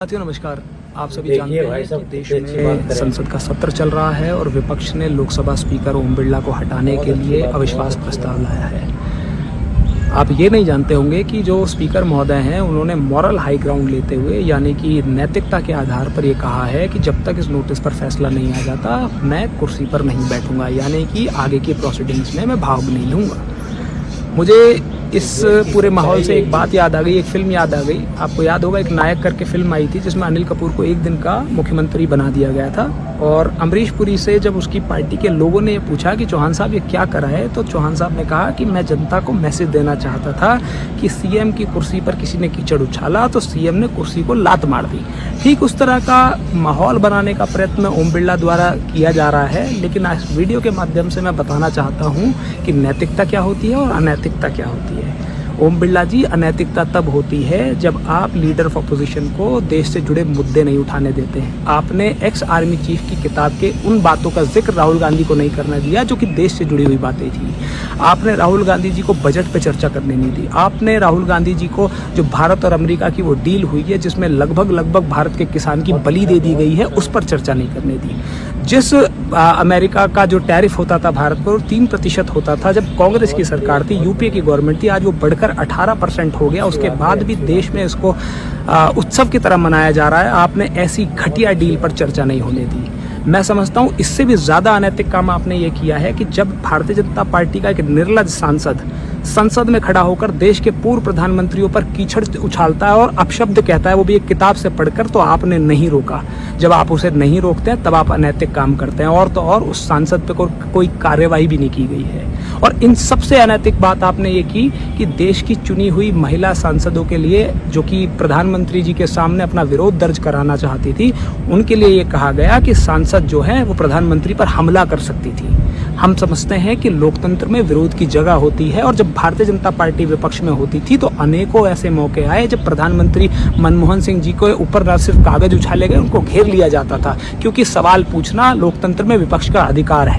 साथियों नमस्कार। आप सभी जानते हैं कि देश में संसद का सत्र चल रहा है और विपक्ष ने लोकसभा स्पीकर ओम बिरला को हटाने के लिए अविश्वास प्रस्ताव लाया है। आप ये नहीं जानते होंगे कि जो स्पीकर महोदय हैं उन्होंने मॉरल हाई ग्राउंड लेते हुए यानी कि नैतिकता के आधार पर ये कहा है कि जब तक इस नोटिस पर फैसला नहीं आ जाता मैं कुर्सी पर नहीं बैठूंगा, यानी कि आगे की प्रोसीडिंग्स में मैं भाग नहीं लूँगा। मुझे इस पूरे माहौल से एक बात याद आ गई, एक फिल्म याद आ गई। आपको याद होगा एक नायक करके फिल्म आई थी जिसमें अनिल कपूर को एक दिन का मुख्यमंत्री बना दिया गया था और अमरीश पुरी से जब उसकी पार्टी के लोगों ने पूछा कि चौहान साहब ये क्या करा है, तो चौहान साहब ने कहा कि मैं जनता को मैसेज देना चाहता था कि सीएम की कुर्सी पर किसी ने कीचड़ उछाला तो सीएम ने कुर्सी को लात मार दी। ठीक उस तरह का माहौल बनाने का प्रयत्न ओम बिरला द्वारा किया जा रहा है, लेकिन इस वीडियो के माध्यम से मैं बताना चाहता हूँ कि नैतिकता क्या होती है और अनैतिकता क्या होती है। ओम बिरला जी, अनैतिकता तब होती है जब आप लीडर ऑफ अपोजिशन को देश से जुड़े मुद्दे नहीं उठाने देते हैं। आपने एक्स आर्मी चीफ की किताब के उन बातों का जिक्र राहुल गांधी को नहीं करने दिया जो कि देश से जुड़ी हुई बातें थी। आपने राहुल गांधी जी को बजट पे चर्चा करने नहीं दी। आपने राहुल गांधी जी को जो भारत और अमेरिका की वो डील हुई है जिसमें लगभग भारत के किसान की बलि दे दी गई है, उस पर चर्चा नहीं करने दी। जिस अमेरिका का जो टैरिफ होता था भारत पर 3% होता था जब कांग्रेस की सरकार थी, यूपीए की गवर्नमेंट थी, आज वो बढ़कर 18% हो गया। उसके बाद भी देश में इसको उत्सव की तरह मनाया जा रहा है। आपने ऐसी घटिया डील पर चर्चा नहीं होने दी। मैं समझता हूँ इससे भी ज़्यादा अनैतिक काम आपने ये किया है कि जब भारतीय जनता पार्टी का एक निर्लज्ज सांसद संसद में खड़ा होकर देश के पूर्व प्रधानमंत्रियों पर कीचड़ उछालता है और अपशब्द कहता है, वो भी एक किताब से पढ़कर, तो आपने नहीं रोका। जब आप उसे नहीं रोकते हैं तब आप अनैतिक काम करते हैं। और तो और उस सांसद पे कोई कार्यवाही भी नहीं की गई है। और इन सबसे अनैतिक बात आपने ये की कि देश की चुनी हुई महिला सांसदों के लिए जो कि प्रधानमंत्री जी के सामने अपना विरोध दर्ज कराना चाहती थी, उनके लिए ये कहा गया कि सांसद जो है वो प्रधानमंत्री पर हमला कर सकती थी। हम समझते हैं कि लोकतंत्र में विरोध की जगह होती है और जब भारतीय जनता पार्टी विपक्ष में होती थी तो अनेकों ऐसे मौके आए जब प्रधानमंत्री मनमोहन सिंह जी को ऊपर न सिर्फ कागज उछाले गए, उनको घेर लिया जाता था, क्योंकि सवाल पूछना लोकतंत्र में विपक्ष का अधिकार है।